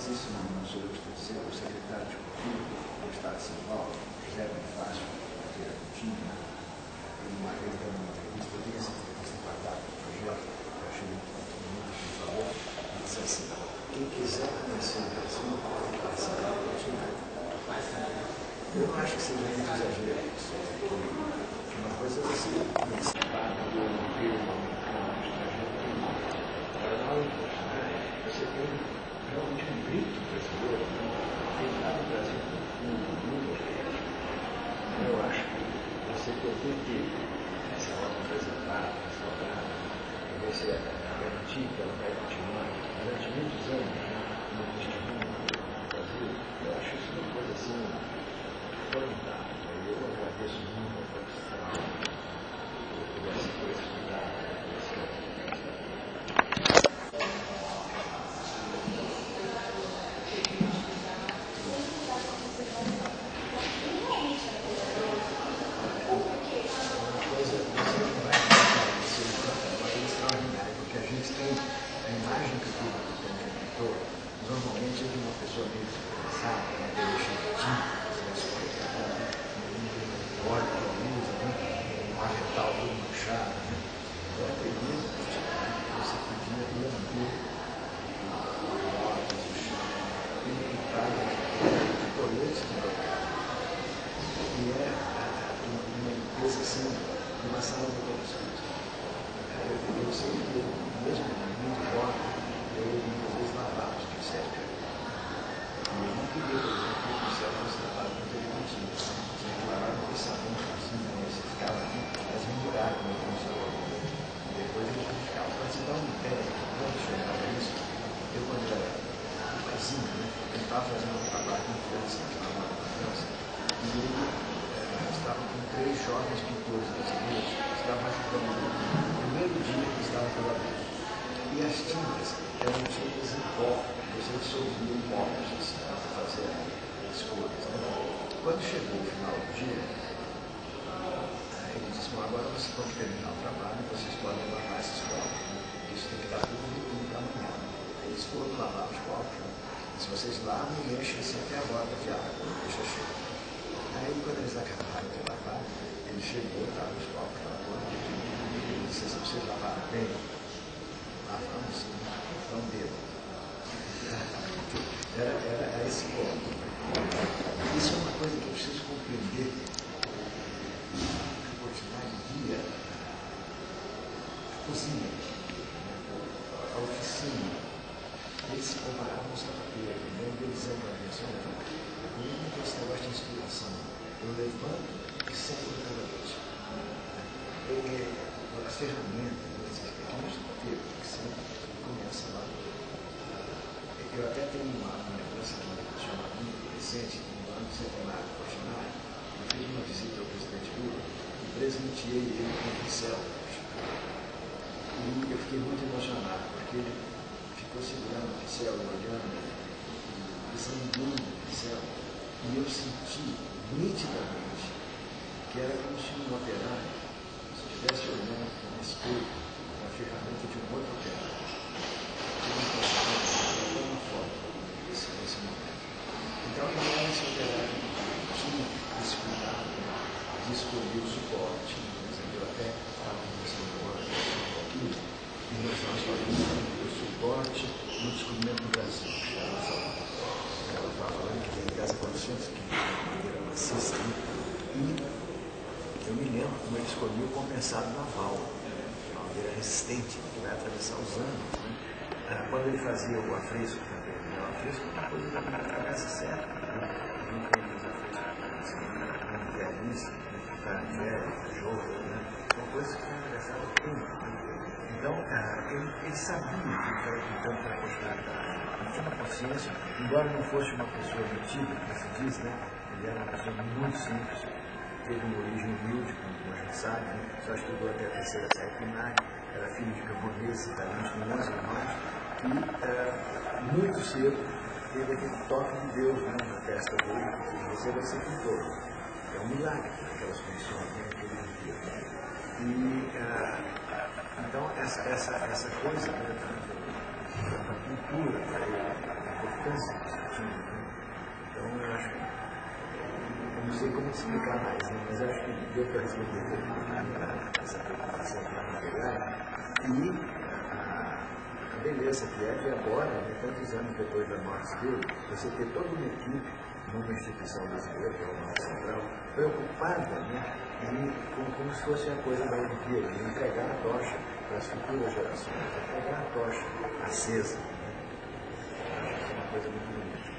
mas isso não sou eu que estou dizendo, o secretário de Cultura do Estado de São Paulo, José Bonifácio Ferreira Coutinho, uma vez dando uma entrevista, eu vi essa entrevista guardada do projeto, eu achei muito que ele falou, ele disse assim, quem quiser conhecer o Brasil, passa lá para o Bolsonaro. Eu não acho que seja muito exagero isso, porque uma coisa é você participar do Império Americano, agora na hora do Bolsonaro, você tem realmente um grito brasileiro, tem lá no Brasil no mundo. Eu acho que você poder ter essa obra preservada, restaurada, e você garantir que ela vai continuar durante muitos anos no Brasil, eu acho isso uma coisa assim formidável. Eu agradeço muito a participação por essa oportunidade. Normalmente é de uma pessoa meio descansada, uma meio chatinha, olha para a luz, um avental todo manchado. Eu acredito que você podia lamber os móveis, o chão, pintar de coletes de papel. E é uma limpeza assim, de uma sala de produções. Eu sei que mesmo muito jovem, eu muitas vezes lavava os pincéis. E eu não queria, por exemplo, que o pincel fosse lavado com televisão. Tinha que lavar com sabão, assim, você ficava aqui, fazia um buraco no pincel. E depois ele ficava. Quando você dá um pé, quando chegava isso, eu quando era casinho, eu estava fazendo um trabalho em França, na França, e ele estava com 3 jovens pintores brasileiros, estavam ajudando no primeiro dia que estava trabalhando. E as tintas eram tintas em pó, você dissolvia em móveis assim, para fazer as cores. Quando chegou o final do dia, ele disse, bom, agora vocês vão terminar o trabalho e vocês podem lavar esses copos. Isso tem que estar tudo limpo para amanhã. Eles foram lavar os copos. Se vocês lavam e enchem assim até a borda de água, deixa cheio. Aí quando eles acabaram de lavar, ele chegou, estava os copos lá, e disse assim, vocês lavaram bem? Lavamos sim, então dedo. Era esse ponto. Isso é uma coisa que eu preciso compreender. A quantidade de dia, a cozinha, a oficina, eles se comparavam com o sapateiro, eles dizem para mim assim, eu não tenho esse negócio de inspiração. Eu levanto e saio da cada noite. As ferramentas, esses pequenos papéis que sempre começa lá. Eu até tenho uma lembrança que chama muito recente, no ano do centenário do Bolsonaro. Eu fiz uma visita ao presidente Lula e presenteei ele com um pincel. E eu fiquei muito emocionado, porque ele ficou segurando o pincel, olhando, e examinando o pincel. E eu senti nitidamente que era como se um operário estivesse olhando para um espelho, a ferramenta de um outro operário. Uma foto nesse momento. Então, ele era esse operário que tinha esse cuidado de escolher o suporte. Eu até estava conversando agora e nós falamos do suporte no descobrimento do Brasil. Ela estava falando que tem gás consciente, que de maneira maciça. E eu me lembro como ele escolheu o compensado naval, uma madeira resistente, que vai atravessar os anos. Quando ele fazia o afresco também, o afresco é uma coisa da cabeça certa. Nunca fez afresco com velhice, para velho, jovem, uma coisa que foi engraçada muito. Então, ele sabia que estava pintando para a posteridade. Ele tinha uma consciência, embora não fosse uma pessoa metida, como se diz, ele era uma pessoa muito simples, teve uma origem humilde, como a gente sabe, só estudou até a terceira série primária, era filho de camponeses italianos com 11 irmãos, e muito cedo teve aquele toque de Deus na testa dele, que você vai ser pintor. É um milagre aquelas condições que ele vivia. E então essa coisa da cultura para ele é importante. transito. Então, eu acho que, eu não sei como te explicar mais, né? Mas eu acho que deu para responder um pouco essa preocupação que vai pegar. E a beleza que é de agora, né, tantos anos depois da morte dele, você ter toda uma equipe numa instituição brasileira, que é o Banco Central, preocupada, né, como se fosse a coisa da Olimpíada, de entregar a tocha para as futuras gerações, entregar a tocha acesa. Acho que é uma coisa muito bonita.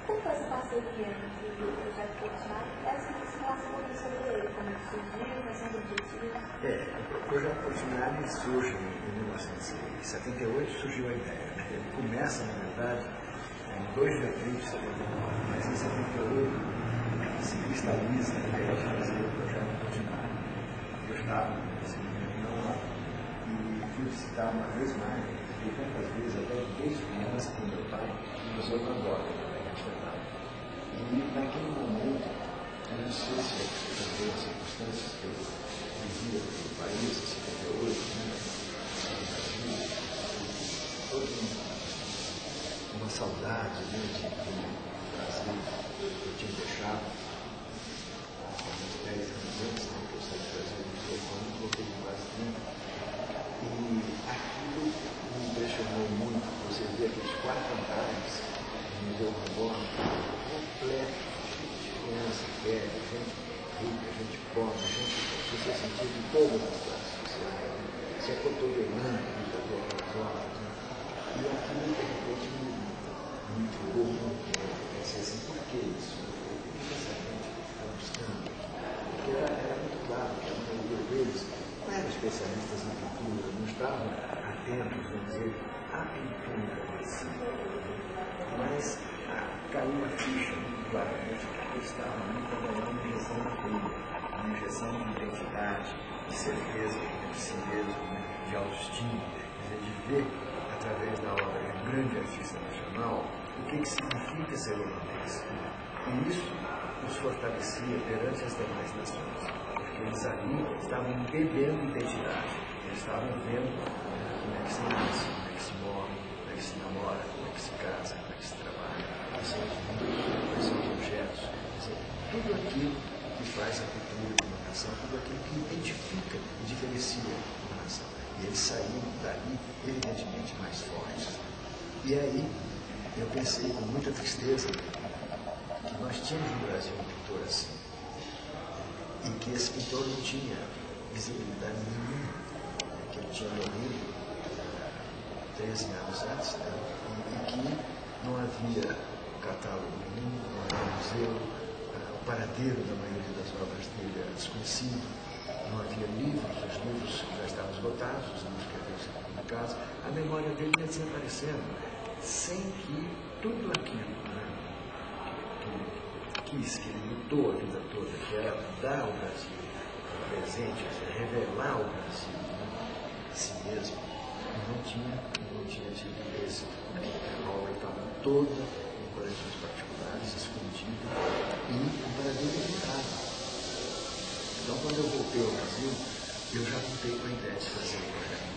Como foi essa parceria entre o projeto Fortinar e essa relação sobre ele? Como ele surgiu, quais são os objetivos? O projeto Fortinar surge em 1978, surgiu a ideia. Né? Ele começa, na verdade, em 2 de abril de 79, mas em 78 se cristaliza a ideia de fazer o projeto Fortinar. Eu estava nesse reunião lá e fui visitar uma vez mais, e tantas vezes, até desde criança, com meu pai, no Museu Van Gogh. E naquele momento, eu não sei se também as circunstâncias que eu vivia no país, em 78, né, toda uma saudade, né, do Brasil que eu tinha deixado uns 10 anos antes, né, que eu saí do Brasil no Japão, voltei no Brasil. E aquilo me impressionou muito. Você vê aqueles 4 andares no Museu Van Gogh, completo de criança, velha, gente rica, gente pobre, gente que você sentia de todas as classes sociais, se acotovelando a vida das obras. E aquilo, de repente, me intrigou muito. Eu pensei assim, por que isso? O que essa gente está buscando? Porque era muito claro que a maioria deles não eram especialistas em pintura, não estavam atentos, vamos dizer, à pintura em si. Mas caiu a ficha muito claramente que eles estavam ali para dar uma injeção na vida, uma injeção de identidade, de certeza de si mesmo, né, de autoestima, de ver, através da obra de um grande artista nacional, o que significa ser holandês. E isso os fortalecia perante as demais nações, porque eles ali estavam bebendo identidade, eles estavam vendo como é que se nasce, como é que se morre, como é que se namora, como é que se casa, como é que se trabalha, quais são os mundos, quais são os objetos, quer dizer, tudo aquilo que faz a cultura de uma nação, tudo aquilo que identifica e diferencia uma nação. E eles saíram dali, evidentemente, mais fortes. E aí, eu pensei com muita tristeza que nós tínhamos no Brasil um pintor assim, e que esse pintor não tinha visibilidade nenhuma, que ele tinha morrido 13 anos antes, né? E que não havia catálogo nenhum, não havia museu, o paradeiro da maioria das obras dele era desconhecido, não havia livros, os livros já estavam esgotados, os livros que haviam sido publicados, a memória dele ia desaparecendo, sem que tudo aquilo, né, que ele quis, que ele lutou a vida toda, que era dar ao Brasil o presente, revelar o Brasil, né, a si mesmo, não tinha tido esse, a obra estava toda em coleções particulares, escondida, e o Brasil limitado. Então, quando eu voltei ao Brasil, eu já voltei com a ideia de fazer o projeto.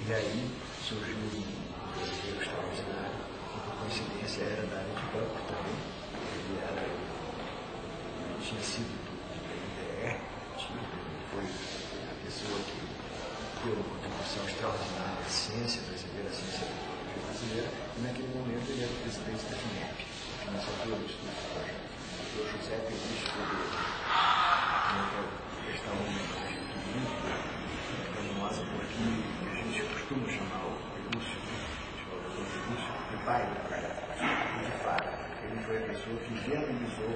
E aí surgiu um brasileiro extraordinário, que por coincidência era da área de banco também. Ele tinha sido do IDR, foi a pessoa que deu uma contribuição extraordinária à ciência brasileira, à ciência da tecnologia brasileira, e naquele momento ele era o presidente da FINEP, financiador do estudo do projeto. O José Feliz Figueiredo. Prestar uma homenagem muito carinhosa, porque a gente costuma chamar o Lúcio, de pai do projeto. E, de fato, ele foi a pessoa que viabilizou,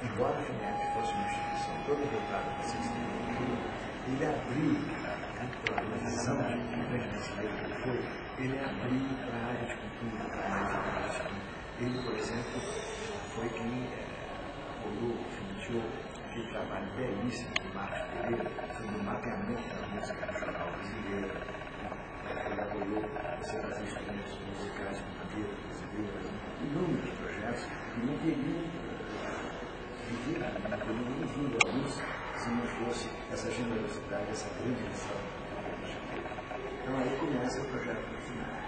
embora a FINEP fosse uma instituição toda voltada para a ciência da cultura, ele abriu, pela visão de grande brasileiro que ele foi, ele abriu para a área de cultura, para a área de arte. Ele, por exemplo, foi quem olhou, financiou aquele trabalho belíssimo de Marcos Pereira sobre o mapeamento da música nacional brasileira. Ele apoiou você fazer instrumentos musicais de madeira brasileira, inúmeros projetos que não teriam vivido, não teriam vindo à luz se não fosse essa generosidade, essa grande lição. Então aí começa o projeto Fortinar.